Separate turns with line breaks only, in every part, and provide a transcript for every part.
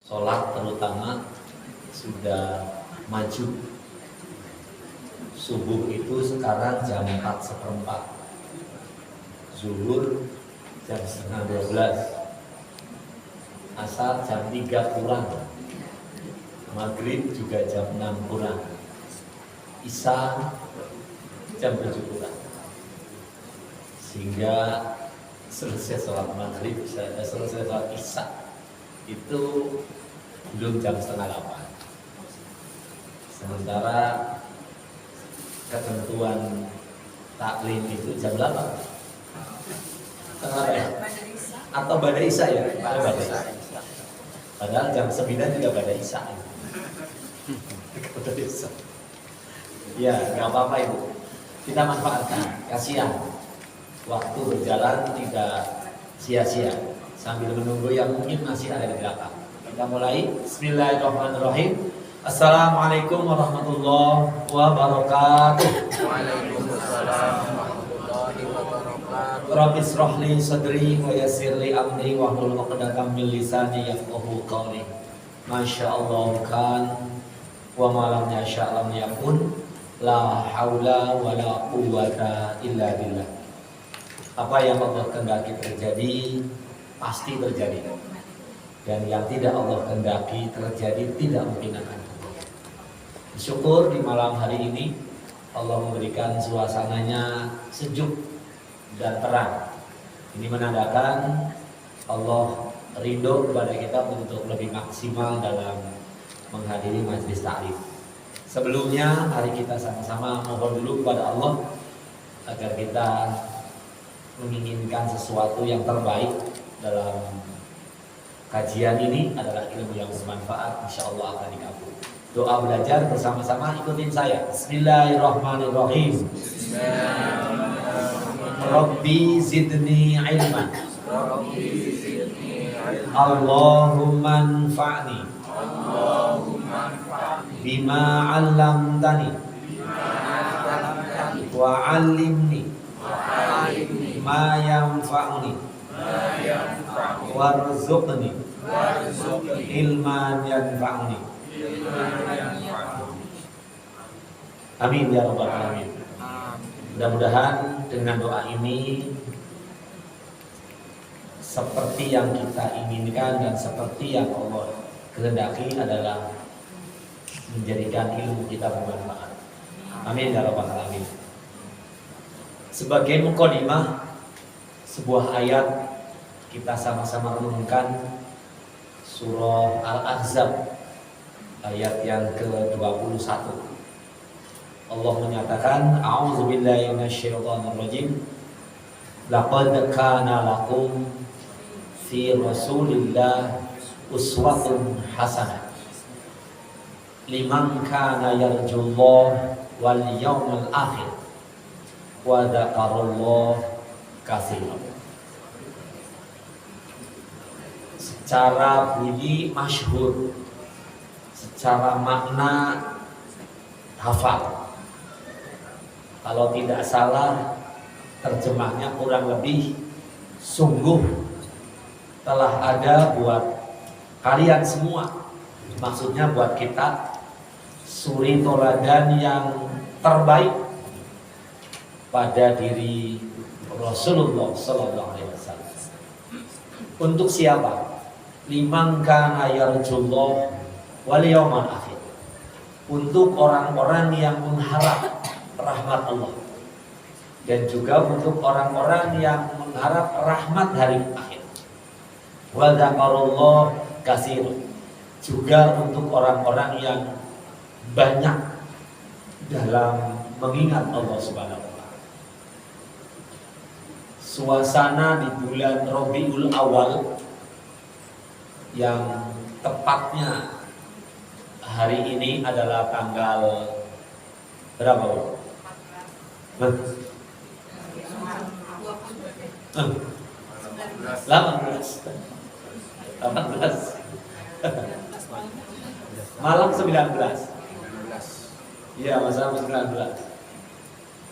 sholat terutama sudah maju. Subuh itu sekarang jam 4:04, zuhur jam 11:30, asar jam 3 kurang, maghrib juga jam 6 kurang, isya jam 7 kurang. Sehingga selesai sholat maghrib, selesai sholat isya itu belum jam 7:30. Sementara ketentuan taklim itu jam 8. Kenapa ya? Atau pada isya ya? Pada isya. Padahal jam 9 juga pada isya. Pada isya. Ya, nggak apa-apa itu. Kita manfaatkan. Kasihan. Waktu berjalan tidak sia-sia. Sambil menunggu yang mungkin masih ada di belakang. Kita mulai. Bismillahirrahmanirrahim. Assalamualaikum warahmatullahi wabarakatuh.
Waalaikumsalam warahmatullahi wabarakatuh.
Rabbi shrah li sadri wa yassir li amri wahlul 'uqdatam min lisani yafqahu qawli. Masyaallah kan wa ma lam yasha' lam yakun. La haula wa la quwwata illa billah. Apa yang Allah kehendaki terjadi pasti terjadi. Dan yang tidak Allah kehendaki terjadi tidak mungkin akan terjadi. Syukur di malam hari ini Allah memberikan suasananya sejuk dan terang. Ini menandakan Allah ridho kepada kita untuk lebih maksimal dalam menghadiri majelis ta'lim. Sebelumnya mari kita sama-sama mohon dulu kepada Allah agar kita menginginkan sesuatu yang terbaik dalam kajian ini adalah ilmu yang bermanfaat, insya Allah akan dikabul. Doa belajar bersama-sama, ikutin saya. Bismillahirrahmanirrahim. Rabbi zidni ilman. Allahumma anfa'ni bima 'allamtani wa 'allimni ma yanfa'uni warzuqni ilman yanfa'uni. Amin ya rabbal alamin. Mudah-mudahan dengan doa ini seperti yang kita inginkan dan seperti yang Allah kehendaki adalah menjadikan ilmu kita bermanfaat. Amin ya rabbal alamin. Sebagai mukadimah sebuah ayat, kita sama-sama renungkan surah Al-Ahzab ayat yang ke-21. Allah menyatakan, a'udzubillahi minasyaitonirrajim. Laqad kana lakum fi Rasulillah uswatun hasanah liman kana yarjullah wal yawmal akhir wa dzakarallaha katsiran. Secara bunyi masyhur, secara makna hafal. Kalau tidak salah terjemahnya kurang lebih sungguh telah ada buat kalian semua, maksudnya buat kita, suri toladan yang terbaik pada diri Rasulullah Sallallahu Alaihi Wasallam. Untuk siapa? Liman kana yarjullah wal yawmal akhir. Untuk orang-orang yang mengharap rahmat Allah, dan juga untuk orang-orang yang mengharap rahmat hari akhir. Wa dzakarallaha katsiran. Juga untuk orang-orang yang banyak dalam mengingat Allah Subhanahu wa taala. Suasana di bulan Rabiul Awal yang tepatnya hari ini adalah tanggal berapa, Bu? 18 malam 19. Iya, masalah 19.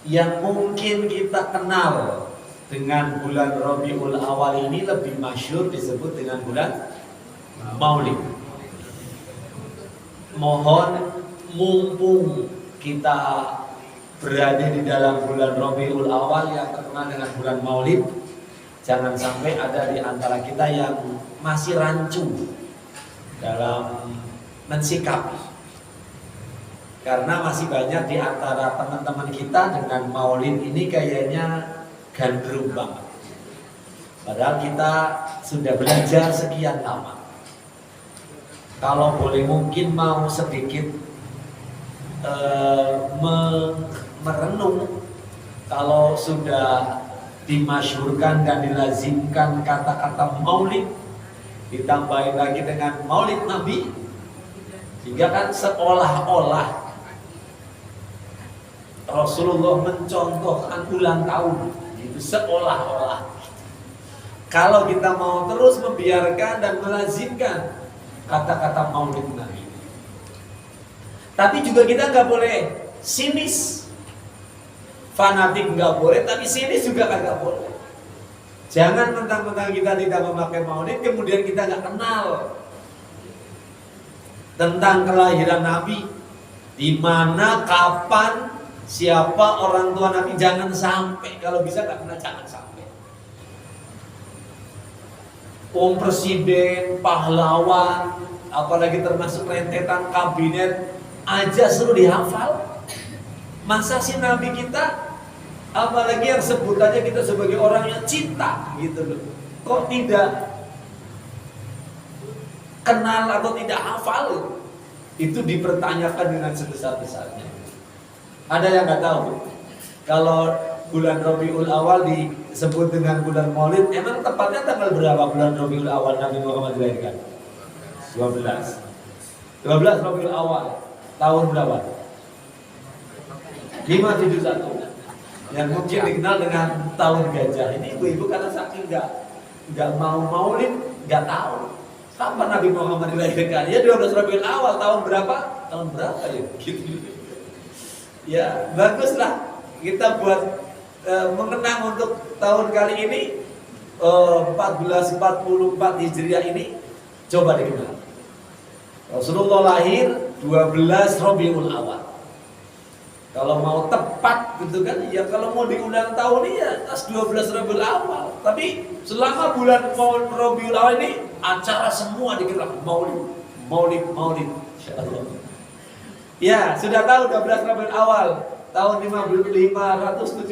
Yang mungkin kita kenal dengan bulan Rabiul Awal ini lebih masyhur disebut dengan bulan Maulid. mohon mumpung kita berada di dalam bulan Rabiul Awal yang terkenal dengan bulan Maulid, jangan sampai ada di antara kita yang masih rancu dalam mensikapi. Karena masih banyak di antara teman-teman kita dengan Maulid ini kayaknya gandrung banget. Padahal kita sudah belajar sekian lama. Kalau boleh mungkin mau sedikit merenung, kalau sudah dimasyhurkan dan dilazimkan kata-kata maulid, ditambahin lagi dengan maulid Nabi, sehingga kan seolah-olah Rasulullah mencontohkan ulang tahun, itu seolah-olah. Kalau kita mau terus membiarkan dan melazimkan kata-kata maulid Nabi, tapi juga kita nggak boleh sinis, fanatik nggak boleh, tapi sinis juga nggak boleh. Jangan mentang-mentang kita tidak memakai maulid, kemudian kita nggak kenal tentang kelahiran Nabi, di mana, kapan, siapa orang tua Nabi. Jangan sampai, kalau bisa nggak pernah, jangan sampai. Presiden, pahlawan, apalagi termasuk rentetan kabinet aja suruh dihafal. Masa sih Nabi kita, apalagi yang sebutannya kita sebagai orang yang cinta gitu loh, kok tidak kenal atau tidak hafal? Itu dipertanyakan dengan sebesar-besarnya. Ada yang nggak tahu kalau bulan Rabiul Awal disebut dengan bulan Maulid, emang tepatnya tanggal berapa bulan Rabiul Awal Nabi Muhammad dilahirkan? 12 Rabiul Awal tahun berapa? 571, yang mungkin dikenal dengan tahun gajah. Ini ibu-ibu karena saking nggak mau maulid, nggak tahu kapan Nabi Muhammad dilahirkan. Ya 12 Rabiul Awal tahun berapa? Tahun berapa ya? Gitu. Ya baguslah kita buat mengenang untuk tahun kali ini 1444 Hijriah ini. Coba dikenal, Rasulullah lahir 12 Rabiul Awal. Kalau mau tepat gitu kan, ya kalau mau diundang tahun ini ya pas 12 Rabiul Awal. Tapi selama bulan Rabiul Awal ini acara semua digerak maulid, insyaallah. Ya, sudah tahu 12 Rabiul Awal tahun 571.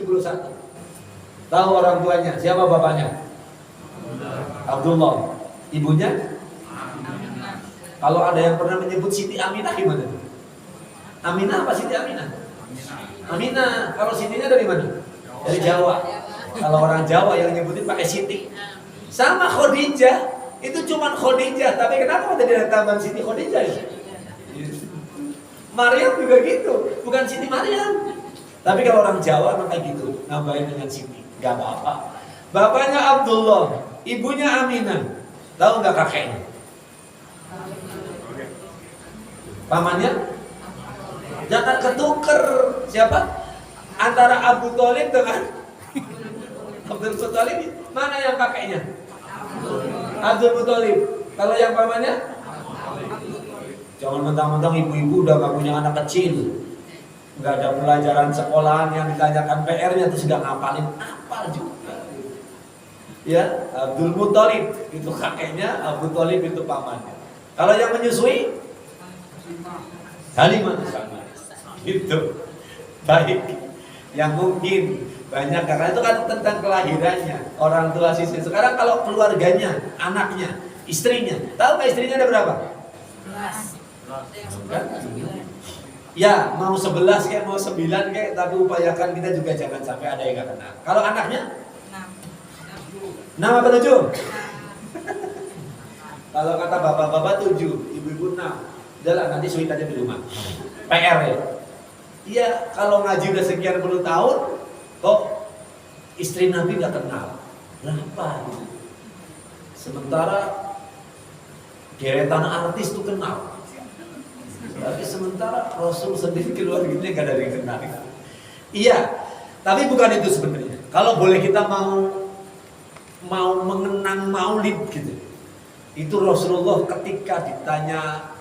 Tahu orang tuanya, siapa bapaknya? Abdullah. Ibunya? Kalau ada yang pernah menyebut Siti Aminah gimana? Aminah apa Siti Aminah? Aminah. Kalau Sitinya dari mana? Dari Jawa. Kalau orang Jawa yang nyebutin pakai Siti. Sama Khadijah, itu cuma Khadijah, tapi kenapa tidak ada tambahan Siti Khadijah ya? Maryam juga gitu, bukan Siti Maryam. Tapi kalau orang Jawa memang kayak gitu, nambahin dengan Siti, nggak apa-apa. Bapaknya Abdullah, ibunya Aminah. Tahu nggak kakeknya? Pamannya? Jangan ketuker. Siapa? Antara Abu Thalib dengan Abdul Muthalib. Mana yang kakeknya? Abdul Muthalib. Kalau yang pamannya? Jangan mentang-mentang ibu-ibu udah gak punya anak kecil, gak ada pelajaran sekolahan yang ditanyakan PR-nya itu sudah ngapalin apa juga. Ya, Abdul Muthalib itu kakeknya, Abu Thalib itu pamannya. Kalau yang menyusui Halimah sama. Gitu. Baik. Yang mungkin banyak karena itu kan tentang kelahirannya, orang tua sisi. Sekarang kalau keluarganya, anaknya, istrinya, tahu nggak istrinya ada berapa? 11. Ya, mau 11 kayak mau 9 kayak, tapi upayakan kita juga jangan sampai ada yang gak kenal. Kalau anaknya? 6 apa 7? Kalau kata bapak-bapak 7, ibu-ibu 6. Udahlah, nanti suit aja di rumah. PR ya. Iya, kalau ngaji udah sekian puluh tahun, kok istri Nabi gak kenal? Kenapa? Sementara deretan artis tuh kenal. Tapi sementara Rasul sendiri keluarganya gak ada yang kenal. Iya, tapi bukan itu sebenarnya. Kalau boleh kita mau mengenang maulid gitu, itu Rasulullah ketika ditanya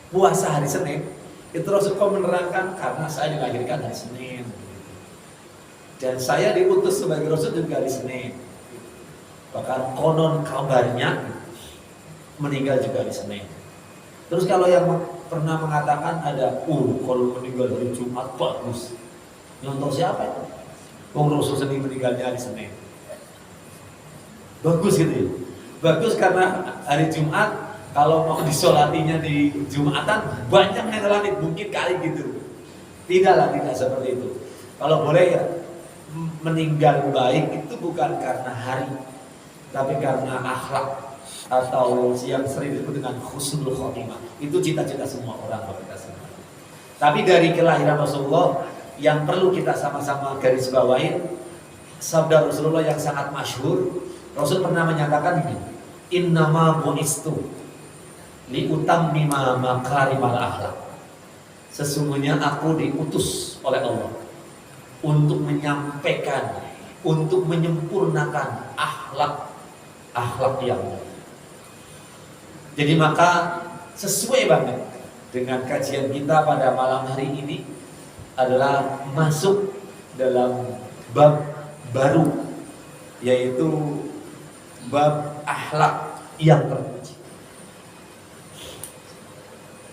puasa hari Senin, itu Rasulullah menerangkan karena saya dilahirkan hari Senin. Dan saya diutus sebagai Rasul juga hari Senin. Bahkan konon kabarnya meninggal juga hari Senin. Terus kalau yang pernah mengatakan ada, kalau meninggal hari Jumat bagus. Nyontoh siapa itu? Rasul sendiri meninggalnya hari Senin. Bagus gitu ya. Bagus karena hari Jumat kalau mau disolatinya di Jumatan banyak yang langit mungkin kali gitu. Tidaklah, tidak seperti itu. Kalau boleh ya, meninggal baik itu bukan karena hari, tapi karena akhlak atau yang sering disebut dengan husnul khotimah. Itu cita-cita semua orang kita semua. Tapi dari kelahiran Rasulullah yang perlu kita sama-sama garis bawain, sabda Rasulullah yang sangat masyhur. Rasul pernah menyatakan ini, innama bu'istu liutammima makarimal akhlak. Sesungguhnya aku diutus oleh Allah untuk menyampaikan, untuk menyempurnakan akhlak yang baik. Jadi maka sesuai banget dengan kajian kita pada malam hari ini adalah masuk dalam bab baru, yaitu bab akhlak yang terpuji.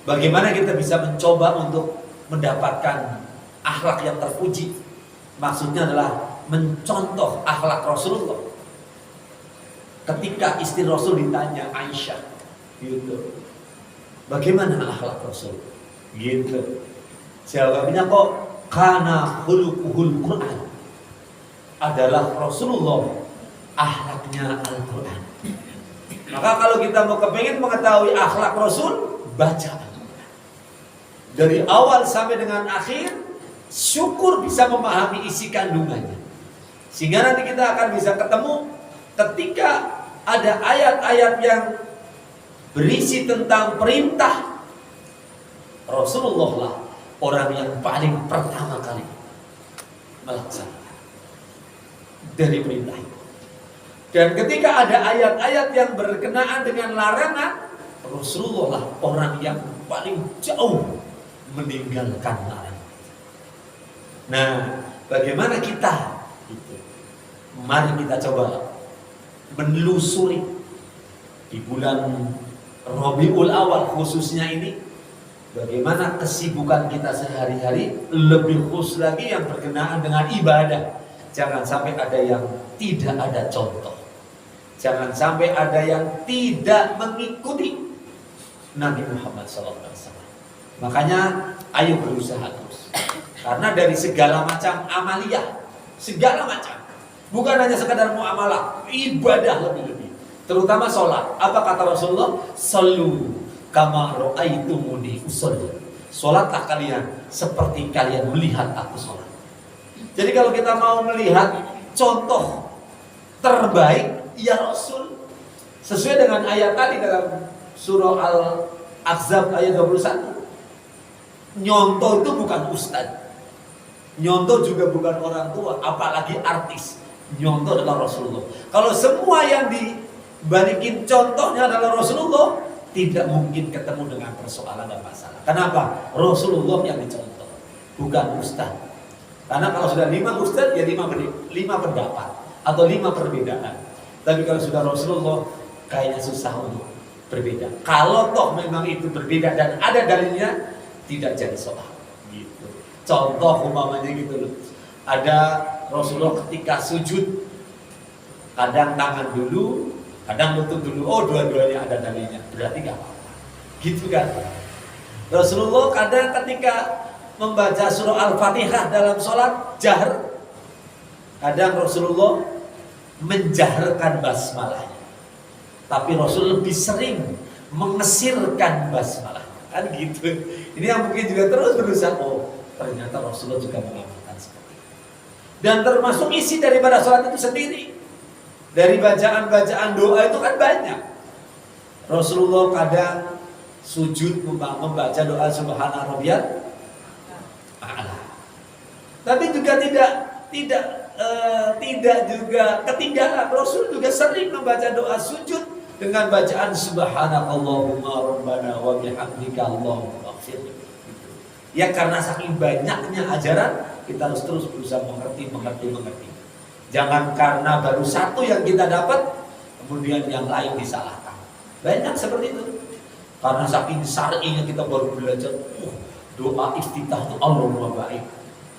Bagaimana kita bisa mencoba untuk mendapatkan akhlak yang terpuji? Maksudnya adalah mencontoh akhlak Rasulullah. Ketika istri Rasul ditanya, Aisyah, gitu, bagaimana akhlak Rasul? Gitu. Jawabnya kok kana khuluquhul Quran. Adalah Rasulullah akhlaknya Al-Quran. Maka kalau kita mau kepengen mengetahui akhlak Rasul, baca Al-Quran. Dari awal sampai dengan akhir, syukur bisa memahami isi kandungannya. Sehingga nanti kita akan bisa ketemu ketika ada ayat-ayat yang berisi tentang perintah, Rasulullah lah orang yang paling pertama kali melaksanakan dari perintah itu. Dan ketika ada ayat-ayat yang berkenaan dengan larangan, Rasulullah lah orang yang paling jauh meninggalkan larangan. Nah, bagaimana kita? Mari kita coba menelusuri di bulan Rabiul Awal khususnya ini, bagaimana kesibukan kita sehari-hari, lebih khusus lagi yang berkenaan dengan ibadah. Jangan sampai ada yang tidak ada contoh. Jangan sampai ada yang tidak mengikuti Nabi Muhammad SAW. Makanya ayo berusaha terus. Karena dari segala macam amaliyah, segala macam, bukan hanya sekadar muamalah, ibadah lebih-lebih, terutama sholat. Apa kata Rasulullah? Sallu kama ra'aitumuni usolli. Sholatlah kalian seperti kalian melihat aku sholat. Jadi kalau kita mau melihat contoh terbaik, ya Rasul, sesuai dengan ayat tadi dalam surah Al-Ahzab ayat 21. Nyontoh itu bukan ustadz, nyontoh juga bukan orang tua, apalagi artis. Nyontoh adalah Rasulullah. Kalau semua yang dibalikin contohnya adalah Rasulullah, tidak mungkin ketemu dengan persoalan dan masalah. Kenapa? Rasulullah yang dicontoh, bukan ustaz. Karena kalau sudah 5 ustaz, ya 5 pendapat atau 5 perbedaan. Tapi kalau sudah Rasulullah, kayaknya susah untuk berbeda. Kalau toh memang itu berbeda dan ada dalilnya, tidak jadi soal. Gitu. Contoh umpamanya gitu loh. Ada Rasulullah ketika sujud, kadang tangan dulu, kadang lutut dulu. Oh, dua-duanya ada dalilnya. Berarti gak apa-apa. Gitu kan. Rasulullah kadang ketika membaca surah Al-Fatihah dalam sholat jahar, kadang Rasulullah menjaharkan basmalahnya. Tapi Rasul lebih sering mengesirkan basmalah. Kan gitu. Ini yang mungkin juga terus berusaha. Oh, ternyata Rasulullah juga mengamalkan seperti itu. Dan termasuk isi daripada sholat itu sendiri. Dari bacaan-bacaan doa itu kan banyak. Rasulullah kadang sujud membaca doa Subhana Rabbiyal A'la. Tapi juga tidak juga ketinggalan. Rasul juga sering membaca doa sujud dengan bacaan subhanakallahumma rabbana wa bihamdika Allahumma ighfir. Ya karena saking banyaknya ajaran, kita harus terus berusaha mengerti. Jangan karena baru satu yang kita dapat, kemudian yang lain disalahkan. Banyak seperti itu. Karena saking syar'inya kita baru belajar, doa iftitah itu Allahumma baik.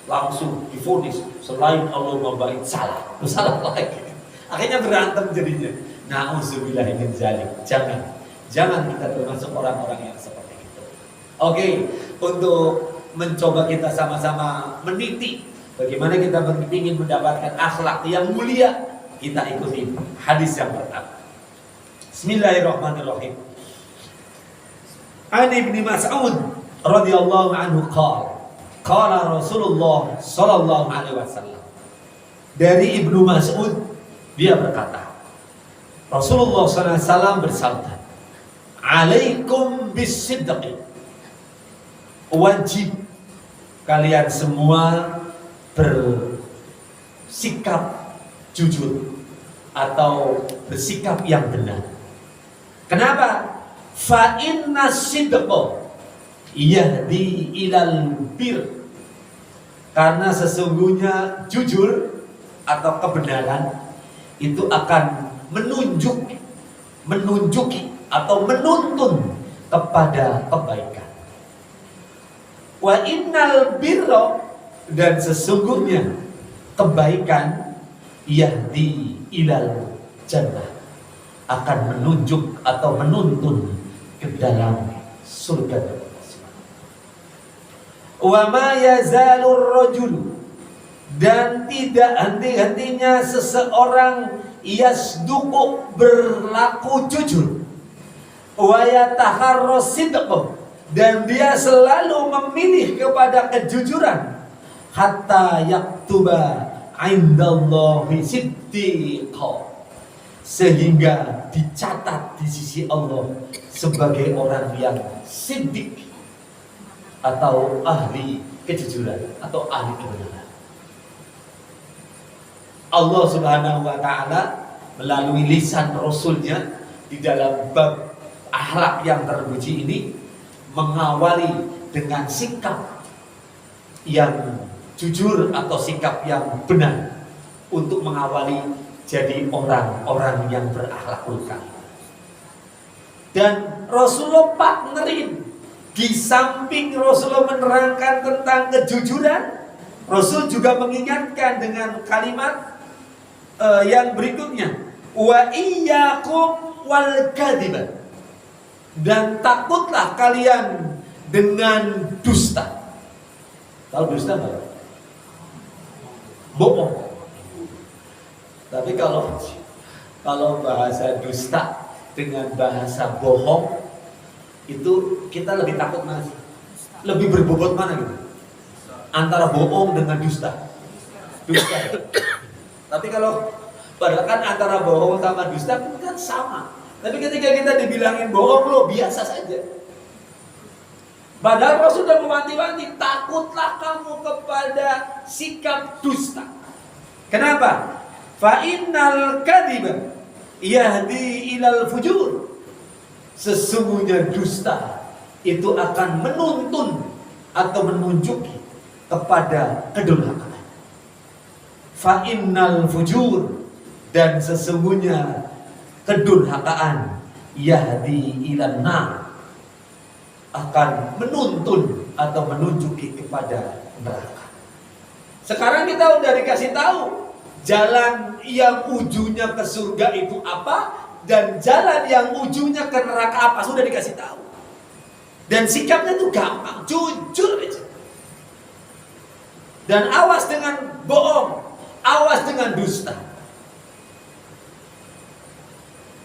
Langsung divonis, selain Allahumma baik salah lagi. Akhirnya berantem jadinya. Na'udzubillahi min dzalik. Jangan kita termasuk orang-orang yang seperti itu. Oke, untuk mencoba kita sama-sama meniti bagaimana kita ingin mendapatkan akhlak yang mulia, kita ikuti hadis yang pertama. Bismillahirrahmanirrahim. An Ibnu Mas'ud radhiyallahu anhu qala Rasulullah sallallahu alaihi wasallam. Dari Ibnu Mas'ud, dia berkata, Rasulullah SAW bersabda, alaikum bisidqi, wajib kalian semua bersikap jujur atau bersikap yang benar. Kenapa? Fa inna sidqa yahdi ilal bir, karena sesungguhnya jujur atau kebenaran itu akan menunjuki atau menuntun kepada kebaikan. Wa innal birra, dan sesungguhnya kebaikan yahdi ilal jannah, akan menunjuk atau menuntun ke dalam surga. Wa ma yazalur rajul, dan tidak henti-hentinya seseorang yasduqu, berlaku jujur, wa yataharras sidq, dan dia selalu memilih kepada kejujuran, hatta yaktuba indallahi siddiqa, sehingga dicatat di sisi Allah sebagai orang yang siddiq atau ahli kejujuran atau ahli kebenaran. Allah Subhanahu wa ta'ala melalui lisan Rasulnya di dalam bab akhlak yang terpuji ini mengawali dengan sikap yang jujur atau sikap yang benar untuk mengawali jadi orang-orang yang berakhlakul karimah. Dan Rasulullah partnerin, di samping Rasulullah menerangkan tentang kejujuran, Rasul juga mengingatkan dengan kalimat yang berikutnya, wa iyyakum wal kadhiba, dan takutlah kalian dengan dusta. Tahu dusta enggak? Bohong. Tapi kalau bahasa dusta dengan bahasa bohong, itu kita lebih takut mana? Lebih berbobot mana gitu? Antara bohong dengan dusta. Tapi kalau padahal kan antara bohong sama dusta kan sama. Tapi ketika kita dibilangin bohong, lo biasa saja. Padahal Rasul sudah mewanti-wanti, takutlah kamu kepada sikap dusta. Kenapa? Fa innal kadhiba yahdi ilal fujur. Sesungguhnya dusta itu akan menuntun atau menunjuki kepada kedurhakaan. Fa innal fujur, dan sesungguhnya kedurhakaan yahdi ilan nar, akan menuntun atau menunjuki kepada neraka. Sekarang kita udah dikasih tahu jalan yang ujungnya ke surga itu apa, dan jalan yang ujungnya ke neraka apa, sudah dikasih tahu. Dan sikapnya itu gampang, jujur aja. Dan awas dengan bohong, awas dengan dusta.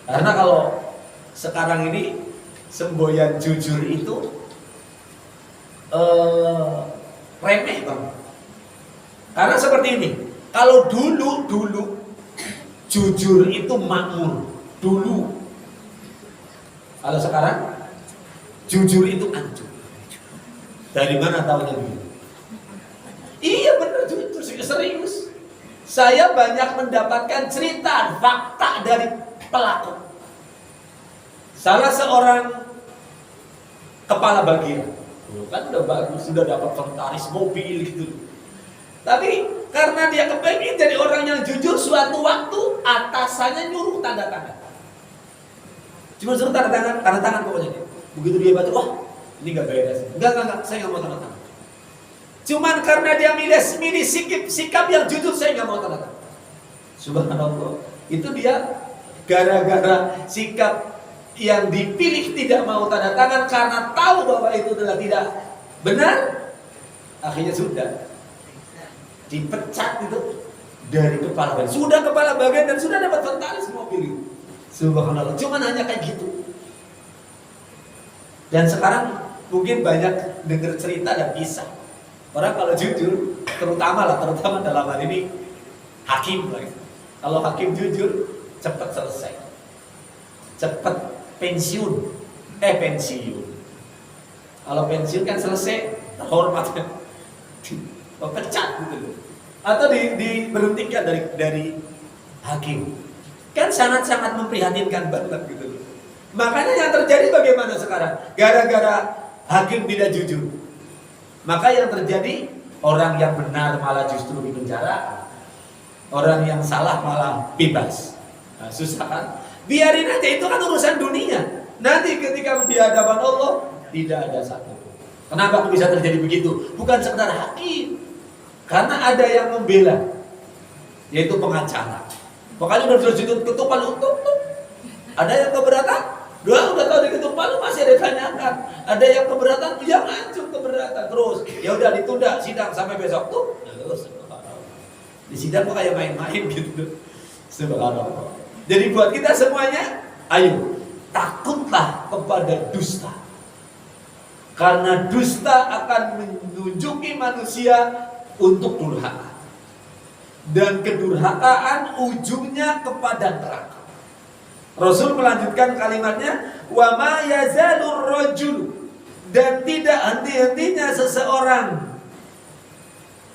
Karena kalau sekarang ini semboyan jujur itu remeh bang. Karena seperti ini, kalau dulu jujur itu makmur dulu. Kalau sekarang jujur itu hancur. Dari mana tahunya begitu? Iya benar, jujur serius. Saya banyak mendapatkan cerita fakta dari pelaku. Salah seorang kepala bagian, kan udah bagus, sudah dapat inventaris mobil gitu. Tapi karena dia kepengen jadi orang yang jujur, suatu waktu atasannya nyuruh tanda tangan. Cuma suruh tanda tangan pokoknya. Begitu dia baca, wah ini nggak beres. Enggak, saya nggak mau tanda tangan. Cuman karena dia milih sikap yang jujur, saya nggak mau tanda tangan. Subhanallah, itu dia gara-gara sikap yang dipilih tidak mau tanda tangan karena tahu bahwa itu adalah tidak benar, akhirnya sudah dipecat itu dari kepala bagian. Sudah kepala bagian dan sudah dapat inventaris mobil. Subhanallah, cuman hanya kayak gitu. Dan sekarang mungkin banyak dengar cerita dan kisah. Orang kalau jujur, terutama dalam hal ini hakim lah. Kalau hakim jujur, cepat selesai, cepat pensiun. Kalau pensiun kan selesai, terhormat, pecat gitu. Atau diberhentikan dari hakim. Kan sangat-sangat memprihatinkan banget gitu. Makanya yang terjadi bagaimana sekarang? Gara-gara hakim tidak jujur, maka yang terjadi orang yang benar malah justru di penjara, orang yang salah malah bebas. Nah, susah kan? Biarin aja, itu kan urusan dunia. Nanti ketika di hadapan Allah tidak ada satu. Kenapa bisa terjadi begitu? Bukan sekedar hakim, karena ada yang membela, yaitu pengacara. Makanya udah diketuk palu, ada yang keberatan. Udah tahu diketuk palu masih ada tanyakan. Ada yang keberatan, yang hancur keberatan terus. Ya udah ditunda sidang sampai besok tuh. Terus di sidang kok kayak main-main gitu. Subhanallah. Jadi buat kita semuanya, ayo takutlah kepada dusta. Karena dusta akan menunjuki manusia untuk durhaka. Dan kedurhakaan ujungnya kepada neraka. Rasul melanjutkan kalimatnya, wa ma yazalur rajul, dan tidak henti-hentinya seseorang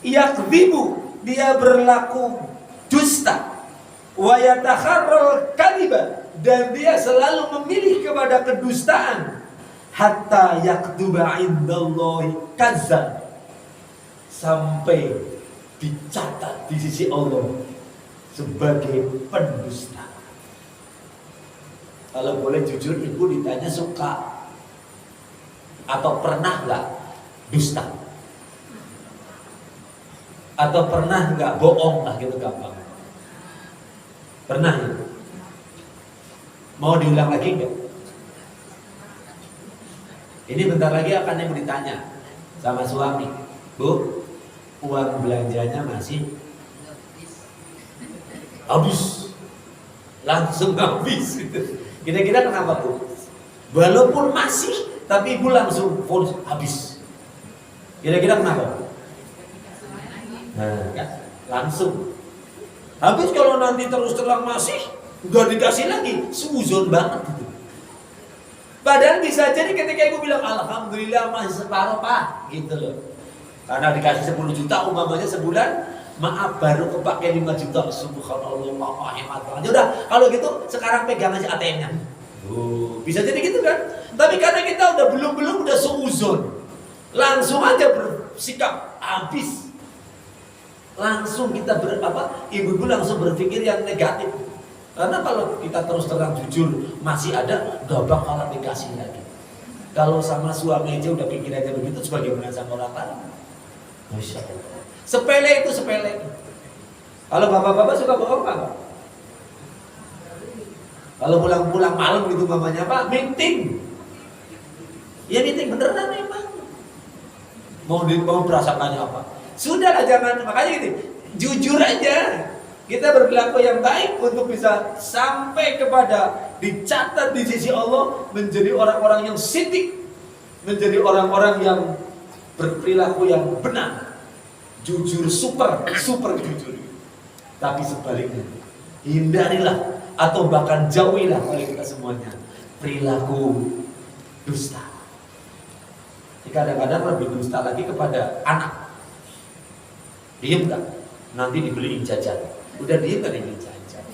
yakdzibu, dia berlaku dusta, wa yatakharral kadiba, dan dia selalu memilih kepada kedustaan, hatta yaktuba indallahi kazzab, sampai dicatat di sisi Allah sebagai pendusta. Kalau boleh jujur, ibu ditanya suka atau pernah nggak dusta, atau pernah nggak bohong lah gitu gampang. Pernah ya? Mau diulang lagi nggak? Ini bentar lagi akan yang ditanya sama suami, Bu, uang belanjanya masih habis, langsung habis gitu. Kira-kira kenapa tuh? Walaupun masih, tapi ibu langsung habis. Kira-kira kenapa? Nah, kan? Langsung habis. Kalau nanti terus terang masih, udah dikasih lagi, suzon banget gitu. Padahal bisa jadi ketika ibu bilang alhamdulillah masih separuh Pak, gitu loh. Karena dikasih 10 juta umpamanya sebulan, maaf baru kepake 5 juta, subhanallah, Pak, hemat banget. Udah, kalau gitu sekarang pegang aja ATM-nya. Bisa jadi gitu kan? Tapi karena kita udah seuzon, langsung aja bersikap habis. Langsung kita ibu-ibu langsung berpikir yang negatif. Karena kalau kita terus terang jujur masih ada, gak bakalan dikasih lagi. Kalau sama suami aja udah pikir aja begitu, sebagaimana sama orang lain. Masya Allah. Sepele itu sepele. Kalau bapak-bapak suka bohong apa? Kalau pulang-pulang malam gitu mamanya apa? Meeting. Ya meeting beneran memang. Mau perasaannya apa? Sudahlah, jangan, makanya gitu. Jujur aja. Kita berperilaku yang baik untuk bisa sampai kepada dicatat di sisi Allah menjadi orang-orang yang sidik, menjadi orang-orang yang berperilaku yang benar, jujur, super jujur. Tapi sebaliknya, hindarilah atau bahkan jauhilah oleh kita semuanya perilaku dusta. Kadang-kadang lebih dusta lagi kepada anak. Diem gak? Nanti dibeliin jajan. Udah diem gak dibeliin jajan?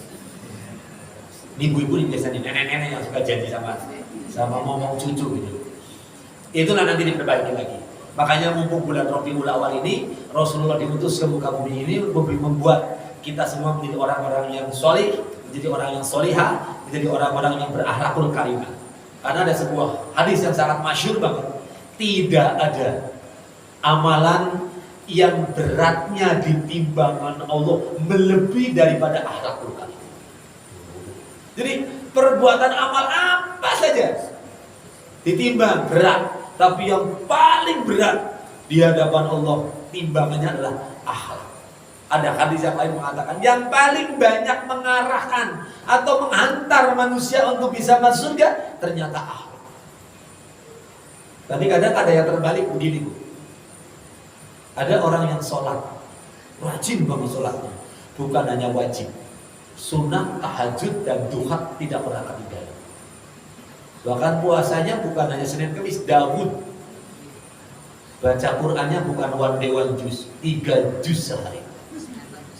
Ibu-ibu ini biasanya nenek-nenek yang suka janji sama sama ngomong cucu gitu. Itulah nanti diperbaiki lagi. Makanya mumpung bulan Rabiul Awal ini Rasulullah diutus ke muka bumi ini membuat kita semua menjadi orang-orang yang solih, menjadi orang yang solihah, menjadi orang-orang yang berakhlakul karimah. Karena ada sebuah hadis yang sangat masyhur banget. Tidak ada amalan yang beratnya di timbangan Allah melebihi daripada akhlakul karimah. Jadi perbuatan amal apa saja ditimbang berat. Tapi yang paling berat di hadapan Allah timbangannya adalah akhlak. Ada hadis yang lain mengatakan yang paling banyak mengarahkan atau menghantar manusia untuk bisa masuk surga ternyata akhlak. Tapi kadang ada yang terbalik begini Bu. Ada orang yang sholat, rajin banget sholatnya, bukan hanya wajib, sunnah, tahajud dan duha tidak pernah ketinggalan. Bahkan puasanya bukan hanya Senin Kamis, Daud baca Qurannya bukan one day one juz, 3 juz sehari.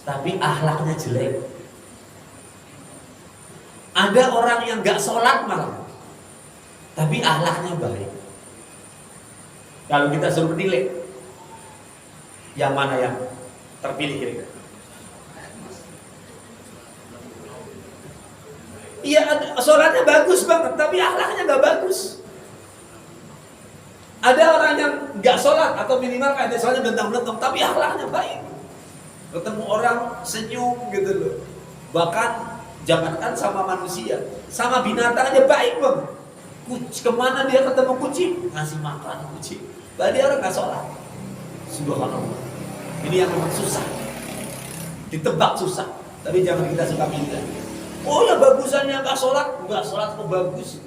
Tapi akhlaknya jelek. Ada orang yang gak sholat malah, tapi akhlaknya baik. Kalau kita suruh menilai, yang mana yang terpilih kira-kira? Iya, sholatnya bagus banget, tapi akhlaknya gak bagus. Ada orang yang gak sholat atau minimal kayak sholatnya bentang-bentang, tapi akhlaknya baik. Ketemu orang senyum gitu loh. Bahkan jangankan sama manusia, sama binatang aja baik banget. Kemana dia ketemu kucing, ngasih makan kucing. Berarti orang gak sholat. Subhanallah. Ini yang memang susah, ditebak susah. Tapi jangan kita suka minta. Oh ya bagusannya nggak sholat kok bagus.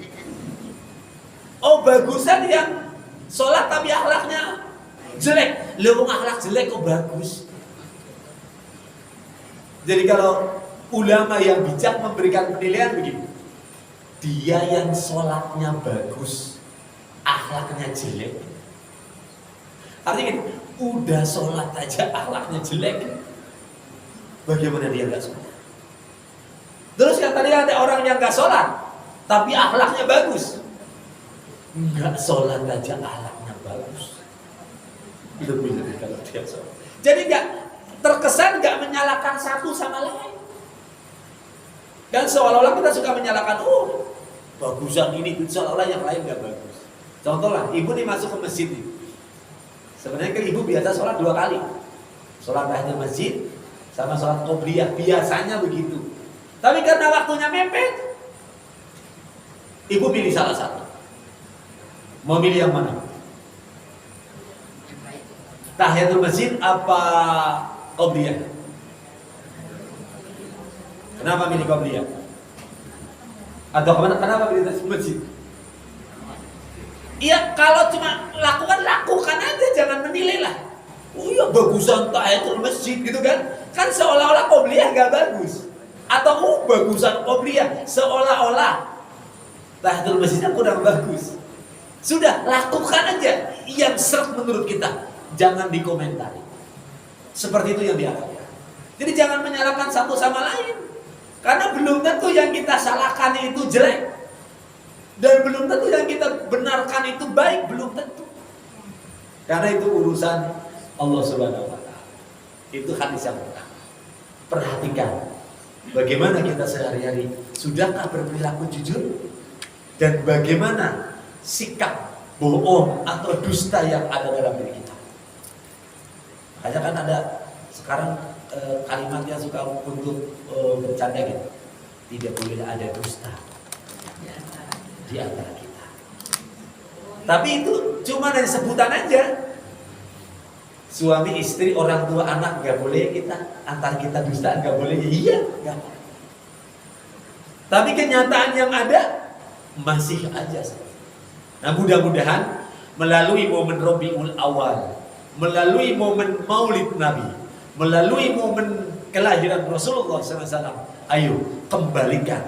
Oh bagusan yang sholat tapi akhlaknya jelek. Lu akhlak jelek kok bagus. Jadi kalau ulama yang bijak memberikan penilaian begini, dia yang sholatnya bagus, akhlaknya jelek. Artinya udah sholat aja akhlaknya jelek, bagaimana dia nggak sholat? Terus yang tadi ada orang yang gak sholat tapi akhlaknya bagus, gak sholat aja akhlaknya bagus, lebih kalau dia sholat. Jadi gak terkesan gak menyalahkan satu sama lain. Dan seolah-olah kita suka menyalahkan, oh bagusan ini seolah-olah yang lain gak bagus. Contoh lah, ibu nih masuk ke masjid nih. Sebenarnya kan ibu biasa sholat 2 kali, sholat tahiyatul masjid sama sholat qobliyah, biasanya begitu. Tapi karena waktunya mepet, ibu pilih salah satu. Mau pilih yang mana? Tahiyatul masjid apa qobliyah? Kenapa pilih qobliyah? Atau kenapa pilih tahiyatul masjid? Iya, kalau cuma lakukan aja, jangan menilai lah. Oh iya bagusan tahiyatul masjid gitu kan? Kan seolah-olah qobliyah gak bagus. Atau bagusan qobliyah, seolah-olah tahiyatul masjidnya kurang bagus. Sudah, lakukan aja yang seret menurut kita, jangan dikomentari. Seperti itu yang diharapkan. Jadi jangan menyalahkan satu sama lain, karena belum tentu yang kita salahkan itu jelek, dan belum tentu yang kita benarkan itu baik, belum tentu. Karena itu urusan Allah Subhanahu wa Ta'ala. Itu hadis yang pertama. Perhatikan bagaimana kita sehari-hari, sudahkah berperilaku jujur? Dan bagaimana sikap bohong atau dusta yang ada dalam diri kita? Makanya kan ada sekarang kalimat yang suka untuk bercanda gitu. Tidak boleh ada dusta di antara kita. Tapi itu cuma dari sebutan aja. Suami istri, orang tua, anak gak boleh kita, antar kita dusta gak boleh. Iya, gak boleh. Tapi kenyataan yang ada masih aja. Nah mudah-mudahan melalui momen Rabiul Awal, melalui momen Maulid Nabi, melalui momen kelahiran Rasulullah SAW, ayo kembalikan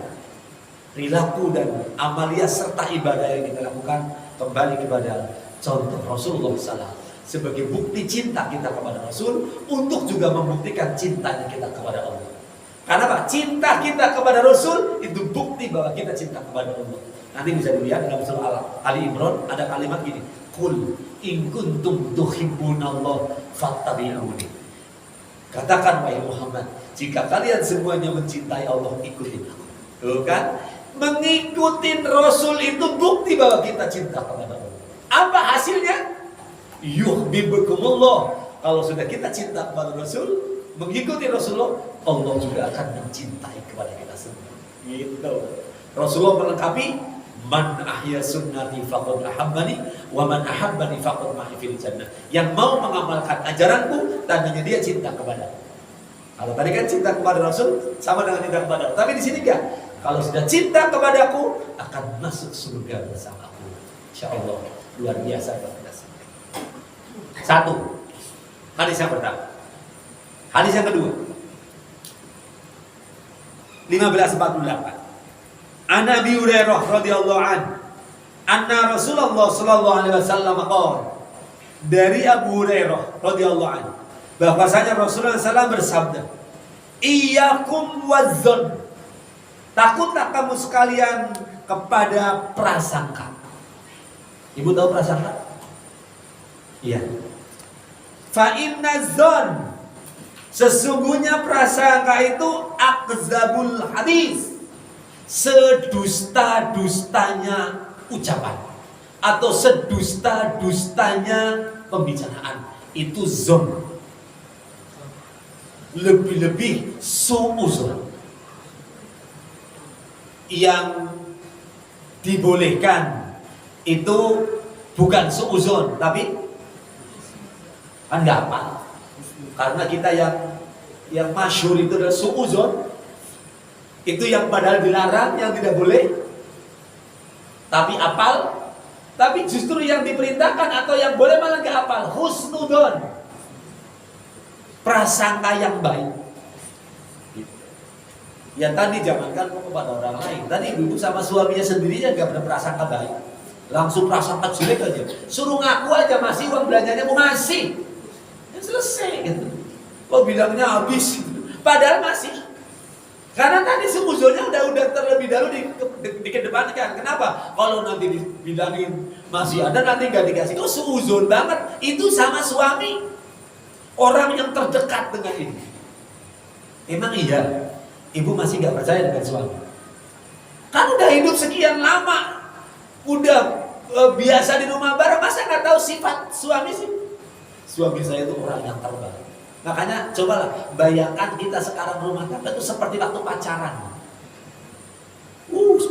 perilaku dan amalia serta ibadah yang kita lakukan kembali kepada contoh Rasulullah SAW sebagai bukti cinta kita kepada Rasul, untuk juga membuktikan cintanya kita kepada Allah. Karena apa? Cinta kita kepada Rasul itu bukti bahwa kita cinta kepada Allah. Nanti bisa dilihat dalam surah Ali Imran ada kalimat gini, Qul in kuntum tuhibbunallah fattabi'uni. Katakan wahai Muhammad, jika kalian semuanya mencintai Allah, ikutin aku. Tuh kan? Mengikutin Rasul itu bukti bahwa kita cinta kepada Allah. Apa hasilnya? Yuhibbukumullah. Kalau sudah kita cinta kepada Rasul, mengikuti Rasulullah, Allah juga akan mencintai kepada kita semua. Gitu. Rasulullah melengkapi, man ahya sunnati faqad ahabbani wa man ahabbani faqad ma'i fil jannah. Yang mau mengamalkan ajaranku, tandanya dia cinta kepadaku. Kalau tadi kan cinta kepada Rasul sama dengan cinta kepada Allah. Tapi di sini enggak. Kalau sudah cinta kepadaku, akan masuk surga bersamaku. Insyaallah. Luar biasa kita sampai. Satu. Hadis yang pertama. Hadis yang kedua. 1548. An Abi Hurairah radhiyallahu anhu anna Rasulullah sallallahu alaihi wasallam qala. Dari Abu Hurairah radhiyallahu anhu bahwasanya Rasulullah SAW bersabda, "Iyyakum wazzon." Takutlah kamu sekalian kepada prasangka. Ibu tahu prasangka? Iya. Fa inna zon, sesungguhnya prasangka itu akzabul hadis, sedusta-dustanya ucapan atau sedusta-dustanya pembicaraan. Itu zon. Lebih-lebih suuzon. Yang dibolehkan itu bukan suuzon, tapi kan nggak apa. Karena kita yang masyhur itu adalah suuzon. Itu yang padahal dilarang, yang tidak boleh. Tapi apal. Tapi justru yang diperintahkan atau yang boleh malah nggak apal. Husnudon. Prasangka yang baik. Ya tadi jangankan kepada orang lain. Tadi ibu sama suaminya sendirinya nggak berprasangka baik. Langsung prasangka jelek aja. Suruh ngaku aja masih uang belanjanya mau masih. Ya selesai gitu. Kok bilangnya habis gitu. Padahal masih. Karena tadi seuzonnya udah terlebih dahulu dikedepankan. Kenapa? Kalau nanti dibilangin masih ada nanti nggak dikasih. Oh seuzon banget. Itu sama suami. Orang yang terdekat dengan ini. Emang iya. Ibu masih nggak percaya dengan suami. Kan udah hidup sekian lama, udah biasa di rumah bareng, masa nggak tahu sifat suami sih? Suami saya itu orang yang terbaik. Makanya cobalah bayangkan kita sekarang rumah tangga itu seperti waktu pacaran.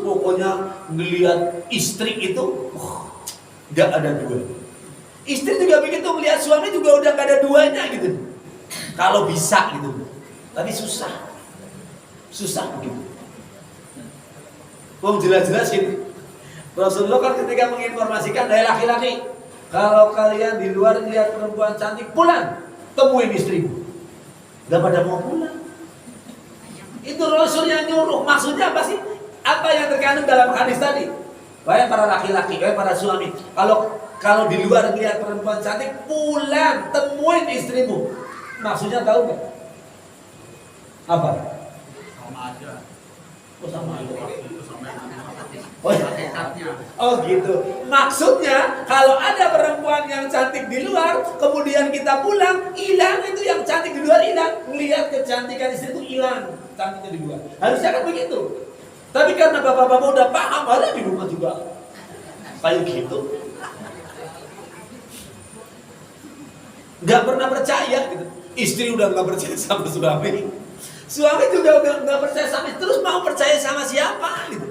Pokoknya ngelihat istri itu, nggak ada dua. Istri juga begitu melihat suami juga udah nggak ada duanya gitu. Kalau bisa gitu, tapi susah. Susah begitu. Jelas-jelas ini. Rasulullah kan ketika menginformasikan dari laki-laki, kalau kalian di luar lihat perempuan cantik, pulang temuin istrimu. Gak pada mau pulang. Itu Rasul yang nyuruh. Maksudnya apa sih? Apa yang terkandung dalam hadis tadi? Wahai para laki-laki, wahai para suami, kalau di luar lihat perempuan cantik, pulang temuin istrimu. Maksudnya tahu nggak? Apa? Oh gitu. Maksudnya kalau ada perempuan yang cantik di luar, kemudian kita pulang, hilang itu yang cantik di luar hilang. Melihat kecantikan istri itu hilang, cantiknya di luar. Harusnya kan begitu. Tapi karena bapak-bapak udah paham, ada di rumah juga kayak gitu. Gak pernah percaya gitu. Istri udah gak percaya sama suami. Suami juga udah gak percaya sama istri. Terus mau percaya sama siapa gitu.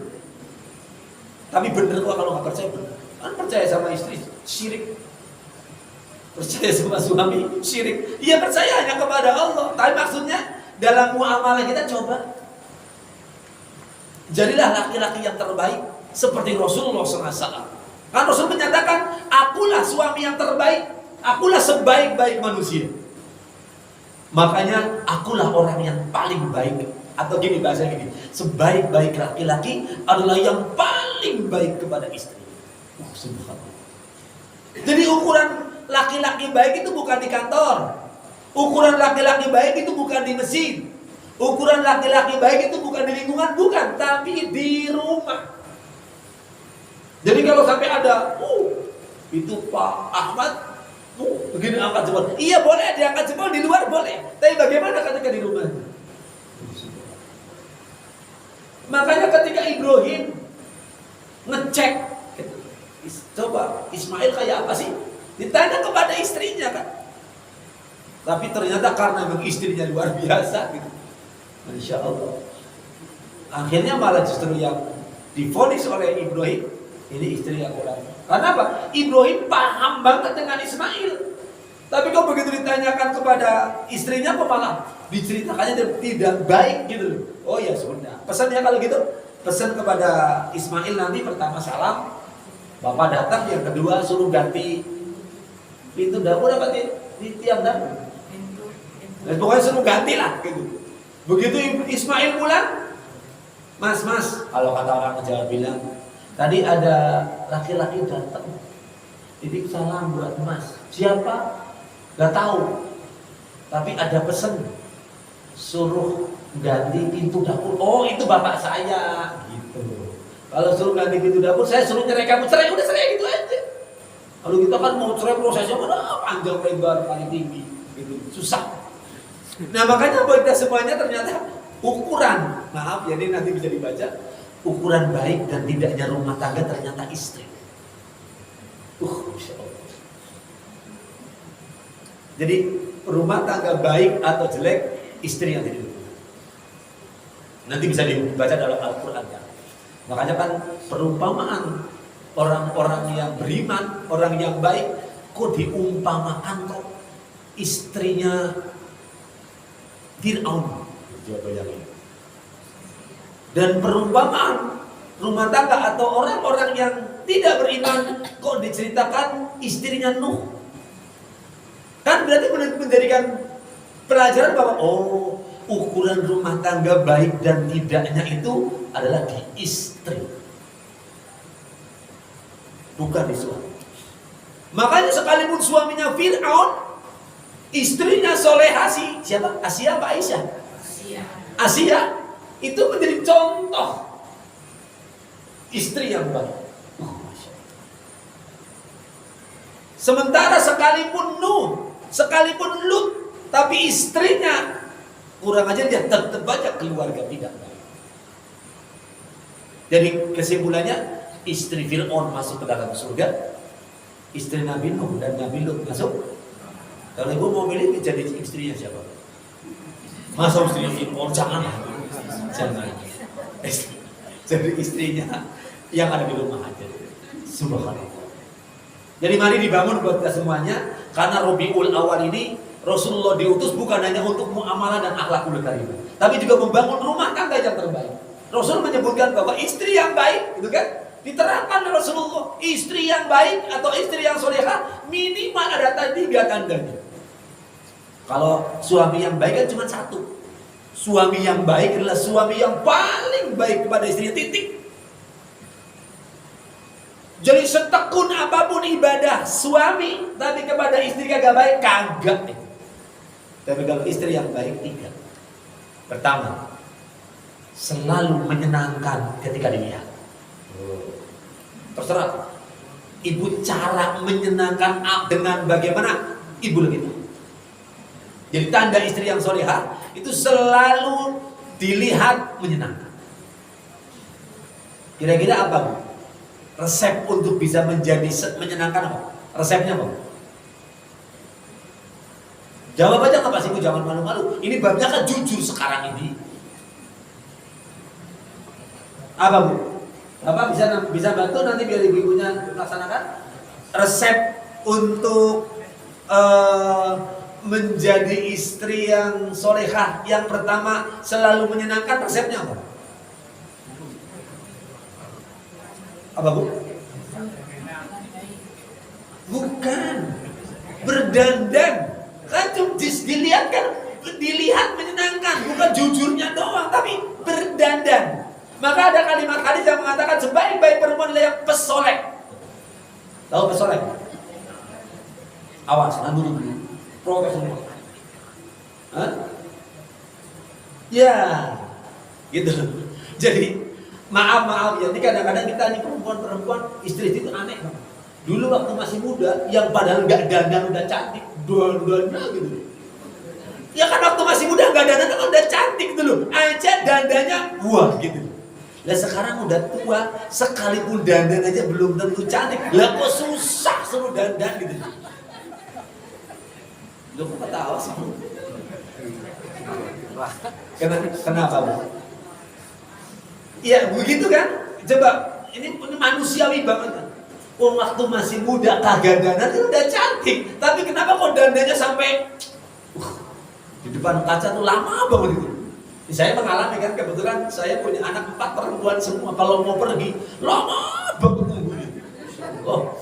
Tapi bener kok kalau gak percaya bener. Kan percaya sama istri syirik. Percaya sama suami syirik. Iya percaya hanya kepada Allah. Tapi maksudnya dalam muamalah kita coba. Jadilah laki-laki yang terbaik seperti Rasulullah SAW. Kan Rasul menyatakan, akulah suami yang terbaik, akulah sebaik-baik manusia. Makanya akulah orang yang paling baik. Atau gini bahasa gini, sebaik-baik laki-laki adalah yang paling baik kepada istri. Subhanallah. Jadi ukuran laki-laki baik itu bukan di kantor. Ukuran laki-laki baik itu bukan di mesin. Ukuran laki-laki baik itu bukan di lingkungan, bukan, tapi di rumah. Jadi kalau sampai ada, itu Pak Ahmad, begini angkat jempol. Iya boleh diangkat jempol di luar boleh. Tapi bagaimana ketika di rumah? Makanya ketika Ibrahim ngecek, coba Ismail kayak apa sih? Ditanya kepada istrinya kan. Tapi ternyata karena memang istrinya luar biasa gitu. Masya Allah. Akhirnya malah justru yang divonis oleh Ibrahim, ini istri yang kurang. Karena apa? Ibrahim paham banget dengan Ismail. Tapi kok begitu ditanyakan kepada istrinya kok malah diceritakannya tidak baik gitu loh. Oh ya sudah. Pesannya kalau gitu, pesan kepada Ismail nanti pertama salam, Bapak datang, yang kedua suruh ganti pintu dapur apa di tiang dapur. Dan pokoknya suruh ganti lah gitu. Begitu Ismail pulang, Mas, kalau kata orang Jawa bilang, tadi ada laki-laki datang, titip salam buat Mas. Siapa? Gak tahu. Tapi ada pesan, suruh ganti pintu dapur. Oh itu bapak saya, gitu. Kalau suruh ganti pintu dapur, saya suruh cerai kamu cerai, udah cerai gitu aja. Kalau kita kan mau cerai prosesnya mana panjang lebar paling tinggi, gitu. Susah. Nah makanya buat kita semuanya ternyata ukuran, maaf ya ini nanti bisa dibaca, ukuran baik dan tidaknya rumah tangga ternyata istri. Masya Allah. Jadi rumah tangga baik atau jelek, istri yang tidak. Nanti bisa dibaca dalam Al-Quran kan. Makanya kan perumpamaan orang-orang yang beriman, orang yang baik, kok diumpamakan kok istrinya Fir'aun. Dan perumpamaan rumah tangga atau orang-orang yang tidak beriman kok diceritakan istrinya Nuh. Kan berarti menjadikan pelajaran bahwa ukuran rumah tangga baik dan tidaknya itu adalah di istri, bukan di suami. Makanya sekalipun suaminya Fir'aun, istrinya Solehah, siapa? Asia apa Aisyah? Asia itu menjadi contoh istri yang baik. Sementara sekalipun Nuh, sekalipun Lut, tapi istrinya kurang aja, dia tetap aja keluarga tidak baik. Jadi kesimpulannya, istri Fir'aun masuk ke dalam surga, istri Nabi Nuh dan Nabi Lut masuk. Kalau ibu mau milih jadi istrinya siapa? Masa istrinya Fir'aun? Jangan. Jadi istrinya yang ada di rumah aja. Subhanallah. Jadi mari dibangun buat kita semuanya, karena Rabiul Awal ini Rasulullah diutus bukan hanya untuk muamalah dan akhlakul karimah, tapi juga membangun rumah tangga yang terbaik. Rasul menyebutkan bahwa istri yang baik, itu kan diterapkan oleh Rasulullah. Istri yang baik atau istri yang solehah minimal ada 3 tandanya. Kalau suami yang baik kan cuma 1. Suami yang baik adalah suami yang paling baik kepada istrinya, titik. Jadi setekun apapun ibadah suami, tapi kepada istri kagak baik, kagak. Tapi kalau istri yang baik 3. Pertama, selalu menyenangkan ketika dilihat. Terserah ibu cara menyenangkan dengan bagaimana ibu lebih tahu. Jadi tanda istri yang solehah itu selalu dilihat menyenangkan. Kira-kira apa Bu? Resep untuk bisa menjadi menyenangkan apa? Resepnya apa? Jawab aja nggak Pak Ibu, jangan malu-malu. Ini babnya kan jujur sekarang ini. Apa Bu? Bapak bisa bantu nanti biar ibu-ibunya melaksanakan resep untuk menjadi istri yang solehah. Yang pertama selalu menyenangkan, resepnya apa? Apa Bu? Bukan berdandan. Kan dilihat kan, dilihat menyenangkan, bukan jujurnya doang, tapi berdandan. Maka ada kalimat hadis yang mengatakan sebaik-baik perempuan adalah yang pesolek. Tahu pesolek? Awas, nanti dulu. Protes semua. Ya, gitu. Jadi maaf ya, ini kadang-kadang kita nih perempuan istri itu aneh. Dulu waktu masih muda, yang padahal nggak dandan udah cantik, dandannya gitu. Ya kan waktu masih muda nggak dandan kan udah cantik gitu loh, aja dandannya wah gitu. Lah sekarang udah tua, sekalipun dandan aja belum tentu cantik. Lah kok susah suruh dandan gitu. Lo kok ketawa sih? Kenapa Bu? Iya begitu kan? Coba ini manusiawi banget kan? Oh, waktu masih muda kagak dandan itu udah cantik, tapi kenapa kok dandannya sampai di depan kaca tuh lama banget itu? Saya mengalami kan, kebetulan saya punya anak 4 perempuan semua, kalau mau pergi lama banget nungguin. Oh,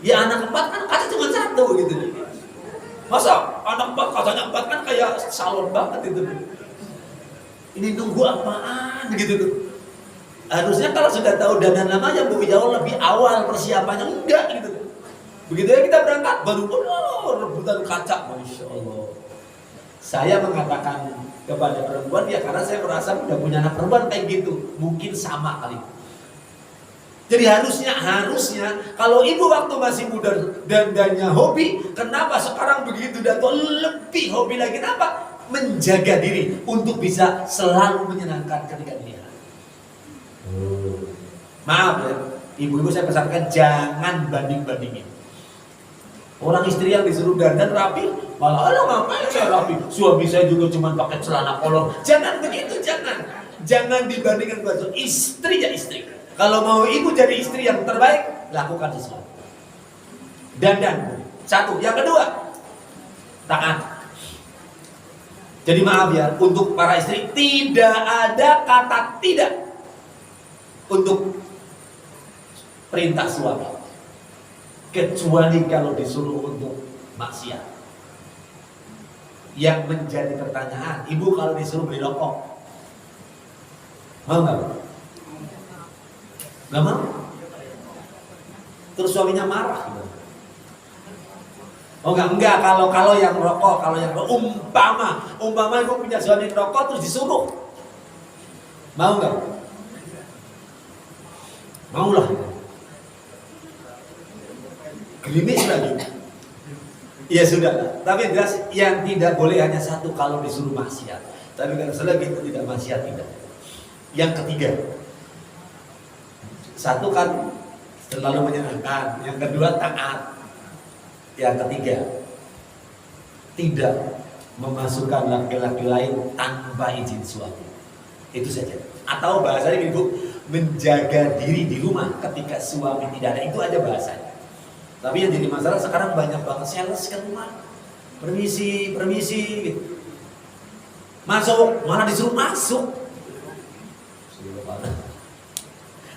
ya anak 4 kan kaca cuma 1 gitu. Masa anak 4 kacanya 4 kan kayak salon banget itu. Ini nunggu apaan gitu tuh. Harusnya kalau sudah tahu dandan namanya Bu jauh lebih awal persiapannya, enggak gitu. Begitu ya kita berangkat baru rebutan kaca, Masya Allah. Saya mengatakan kepada perempuan ya karena saya merasa udah punya anak perempuan kayak gitu, mungkin sama kali. Jadi harusnya kalau ibu waktu masih muda dandannya hobi, kenapa sekarang begitu dan lebih hobi lagi? Kenapa? Menjaga diri untuk bisa selalu menyenangkan ketika dilihat. Maaf ya, ibu-ibu saya pesankan jangan banding-bandingin. Orang istri yang disuruh dandan rapi, malah ngapain saya rapi? Suami saya juga cuma pakai celana kolor. Jangan begitu, jangan dibandingkan dengan istri ya istri. Kalau mau ibu jadi istri yang terbaik, lakukan sesuatu. Dandan, 1. Yang kedua, taat. Jadi maaf ya, untuk para istri tidak ada kata tidak untuk perintah suami, kecuali kalau disuruh untuk maksiat. Yang menjadi pertanyaan, ibu kalau disuruh beli rokok, mau nggak? Nggak mau. Terus suaminya marah. Oh enggak, kalau yang rokok, umpama ibu punya suami rokok terus disuruh, mau nggak? Maulah. Gerimis lagi. Ya sudah. Tapi jelas yang tidak boleh hanya 1 kalau disuruh maksiat. Tapi kalau selagi itu tidak maksiat tidak. Yang ketiga, 1 kan selalu menyenangkan. Yang kedua taat. Yang ketiga, tidak memasukkan laki-laki lain tanpa izin suami. Itu saja. Atau bahasanya gini Bu, menjaga diri di rumah ketika suami tidak ada, itu aja bahasanya. Tapi yang jadi masalah sekarang banyak banget sales ke rumah, permisi gitu. Masuk, malah disuruh masuk.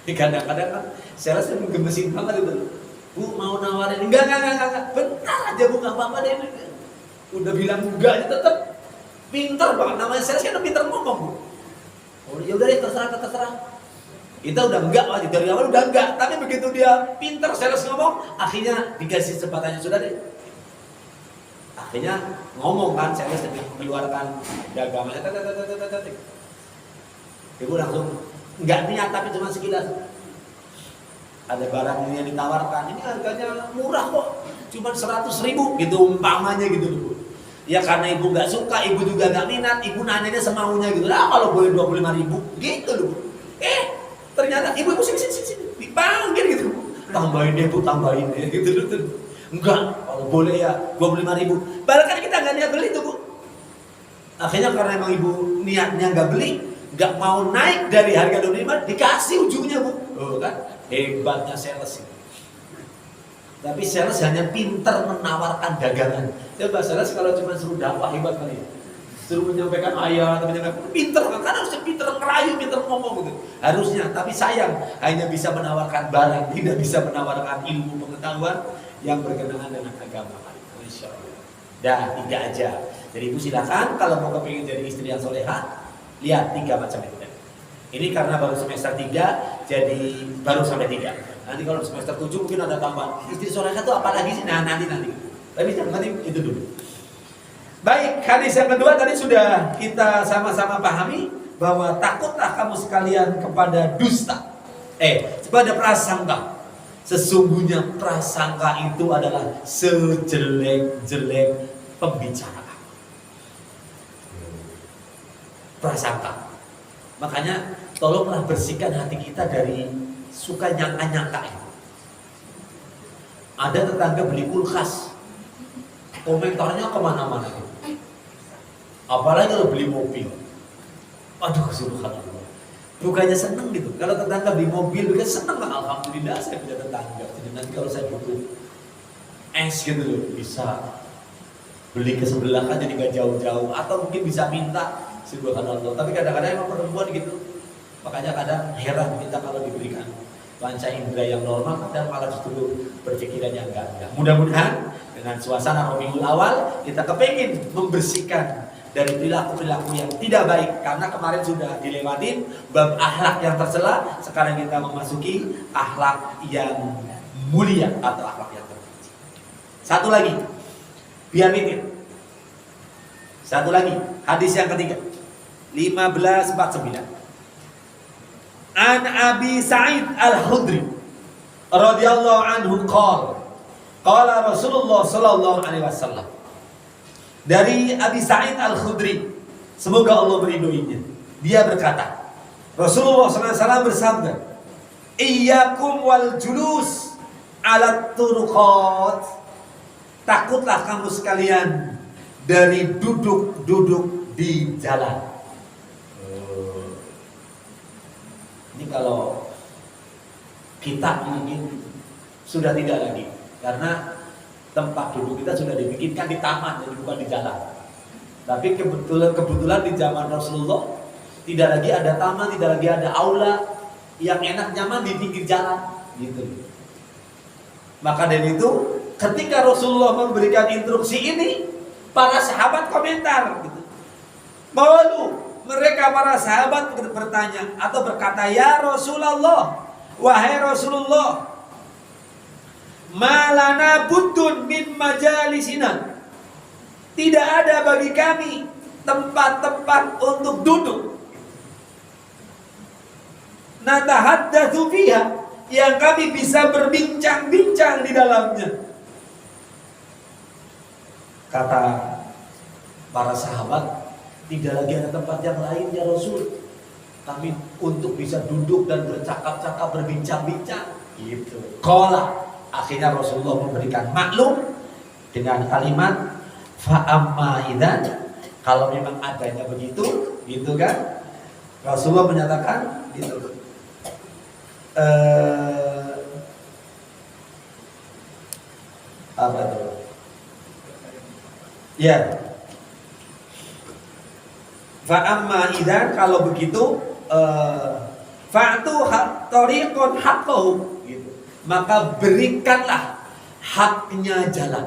Kadang-kadang kan sales itu gemesin banget itu. Bu mau nawarin, enggak, bentar aja Bu, nggak apa-apa deh. Udah bilang enggak, tetap pintar banget, namanya sales kan pintar ngomong Bu. Oh ya udah deh, terserah. Kita udah enggak aja dari awal udah enggak, tapi begitu dia pintar sales ngomong, akhirnya dikasih kesempatannya sudah deh. Akhirnya ngomong kan sales demi mengeluarkan dagangannya, ibu langsung enggak niat tapi cuma sekilas. Ada barang yang ditawarkan, ini harganya murah kok, cuma 100.000 gitu umpamanya gitu loh Bu. Ya karena ibu nggak suka, ibu juga nggak minat, ibu nanyanya semaunya gitu. Lah kalau boleh 25.000 gitu loh Bu. Ternyata ibu sini dipanggil gitu. Tambahin deh Bu, tambahin deh gitu loh. Enggak, kalau boleh ya 25.000. Padahal kan kita nggak niat beli tuh Bu. Akhirnya karena emang ibu niatnya nggak beli, nggak mau naik dari harga 25, dikasih ujungnya Bu. Oh kan, hebatnya sales itu. Tapi sales hanya pintar menawarkan dagangan. Coba sales kalau cuma suruh dakwah hebat kali ya. Suruh menyampaikan ayat, pintar kan harusnya pintar ngerayu, pintar ngomong gitu. Harusnya, tapi sayang hanya bisa menawarkan barang, tidak bisa menawarkan ilmu pengetahuan yang berkenaan dengan agama. Insya Allah. Dah 3 aja. Jadi ibu silakan kalau mau kepingin jadi istri yang soleha, lihat 3 macam itu. Ini karena baru semester 3, jadi baru sampai 3. Nanti kalau semester 7 mungkin ada tambahan. Istri soleha itu apa lagi sih? Nah nanti. Tapi nanti itu dulu. Baik, hadis yang kedua tadi sudah kita sama-sama pahami bahwa takutlah kamu sekalian kepada dusta. Kepada prasangka. Sesungguhnya prasangka itu adalah sejelek-jelek pembicaraan. Prasangka. Makanya tolonglah bersihkan hati kita dari suka nyangka-nyangka. Ada tetangga beli kulkas, komentarnya kemana-mana. Apalagi kalau beli mobil. Aduh, subhanallah. Bukannya seneng gitu. Kalau tetangga beli mobil, bukan seneng lah. Alhamdulillah saya punya tetangga. Jadi nanti kalau saya butuh es gitu loh, bisa beli ke sebelah kan jadi gak jauh-jauh. Atau mungkin bisa minta, subhanallah. Tapi kadang-kadang emang perempuan gitu. Makanya kadang heran kita kalau diberikan panca indera yang normal, kadang malah justru berpikirannya enggak. Mudah-mudahan dengan suasana Rabiul Awal kita kepingin membersihkan dari perilaku-perilaku yang tidak baik, karena kemarin sudah dilewatin bab akhlak yang tercela. Sekarang kita memasuki akhlak yang mulia atau akhlak yang terpuji. Satu lagi, biar mikir. Satu lagi, hadis yang ketiga 1549. An Abi Sa'id Al-Khudri radhiyallahu anhu qala Rasulullah sallallahu alaihi wasallam. Dari Abi Sa'id Al-Khudri, semoga Allah meridhoinya, dia berkata, Rasulullah SAW bersabda, Iyyakum wal julus ala turuqat. Takutlah kamu sekalian dari duduk-duduk di jalan. Ini kalau kita mungkin sudah tidak lagi, karena tempat duduk kita sudah dibikinkan di taman, jadi bukan di jalan. Tapi kebetulan di zaman Rasulullah tidak lagi ada taman, tidak lagi ada aula yang enak nyaman di pinggir jalan, gitu. Maka dari itu, ketika Rasulullah memberikan instruksi ini, para sahabat komentar, gitu. Malu, mereka para sahabat bertanya atau berkata, ya Rasulullah, wahai Rasulullah, malana budun min majalisina. Tidak ada bagi kami tempat-tempat untuk duduk. Natahaddatsu fiha, yang kami bisa berbincang-bincang di dalamnya. Kata para sahabat, tidak lagi ada tempat yang lain ya Rasul. Kami untuk bisa duduk dan bercakap-cakap, berbincang-bincang. Gitu. Qala. Akhirnya Rasulullah memberikan maklum dengan kalimat fa'amma idzan, kalau memang adanya begitu, gitu kan? Rasulullah menyatakan gitu. Apa itu? Ya. Fa'amma idzan, kalau begitu fa'tu tariqan haqqahu, gitu. Maka berikanlah haknya jalan.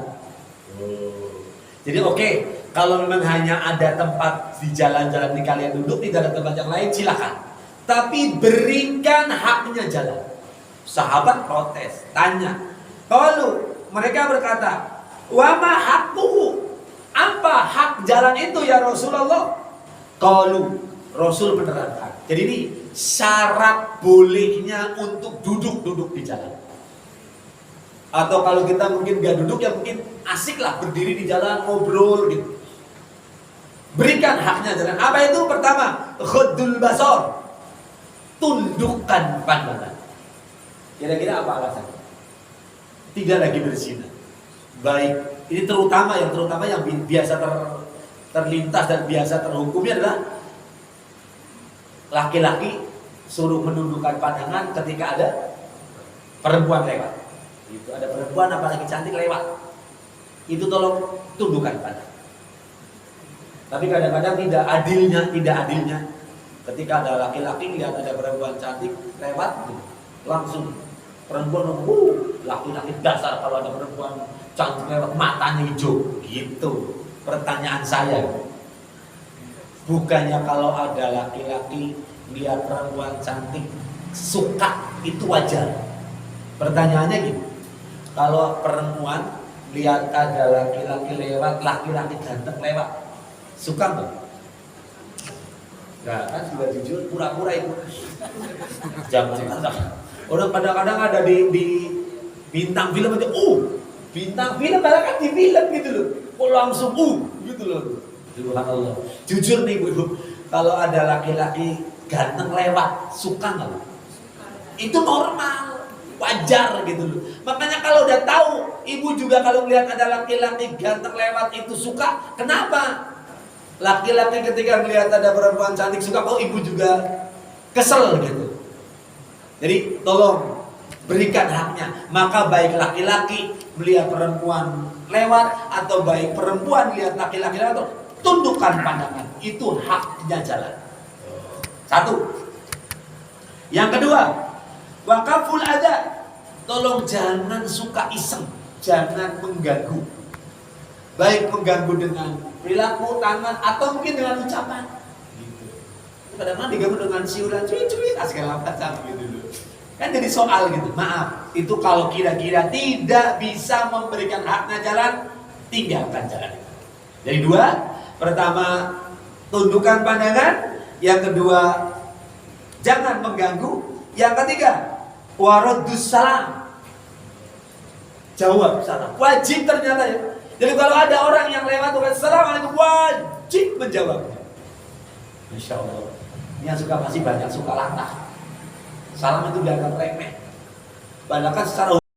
Jadi oke, kalau memang hanya ada tempat di jalan-jalan di kalian duduk, tidak ada tempat yang lain, silakan. Tapi berikan haknya jalan. Sahabat protes, tanya. Kalau mereka berkata, wa ma haqquhu? Apa hak jalan itu ya Rasulullah? Kalau Rasul menerangkan. Jadi ini syarat bolehnya untuk duduk-duduk di jalan. Atau kalau kita mungkin gak duduk, ya mungkin asik lah berdiri di jalan, ngobrol gitu. Berikan haknya jalan. Apa itu? Pertama, ghaddul basar, tundukkan pandangan. Kira-kira apa alasannya? Tidak lagi berzina. Baik, ini terutama yang biasa terlintas dan biasa terhukumnya adalah laki-laki suruh menundukkan pandangan ketika ada perempuan lewat. Itu ada perempuan apalagi cantik lewat, itu tolong tundukkan pandangan. Tapi kadang-kadang tidak adilnya ketika ada laki-laki lihat ada perempuan cantik lewat, langsung perempuan laki-laki dasar kalau ada perempuan cantik lewat matanya hijau gitu. Pertanyaan saya, bukannya kalau ada laki-laki lihat perempuan cantik suka itu wajar? Pertanyaannya gini, kalau perempuan lihat ada laki-laki lewat, laki-laki ganteng lewat, suka nggak? Nggak kan, juga jujur pura-pura itu. Jangan. Orang kadang-kadang ada di bintang film aja, bintang film malah kan di film gitu loh, kok langsung gitu loh. Subhanallah. Jujur nih ibu, kalau ada laki-laki ganteng lewat, suka nggak? Itu normal, wajar gitu loh. Makanya kalau udah tahu, ibu juga kalau melihat ada laki-laki ganteng lewat itu suka. Kenapa? Laki-laki ketika melihat ada perempuan cantik suka, ibu juga kesel gitu. Jadi tolong berikan haknya. Maka baik laki-laki melihat perempuan lewat atau baik perempuan melihat laki-laki lewat, tundukkan pandangan. Itu haknya jalan. Satu. Yang kedua, wakaful ada. Tolong jangan suka iseng, jangan mengganggu. Baik mengganggu dengan perilaku, tangan, atau mungkin dengan ucapan. Gitu. Kadang-kadang diganggu dengan siulan, cuy, segala macam gitu. Kan jadi soal gitu. Maaf, itu kalau kira-kira tidak bisa memberikan haknya jalan, tinggalkan jalan itu. Jadi dua, pertama tundukkan pandangan, yang kedua jangan mengganggu, yang ketiga waraddus salam, jawab salam. Wajib ternyata ya. Jadi kalau ada orang yang lewat assalamualaikum, wajib menjawabnya. Masya Allah. Yang suka pasti banyak suka latah. Salam itu dianggap remeh. Padahal kan secara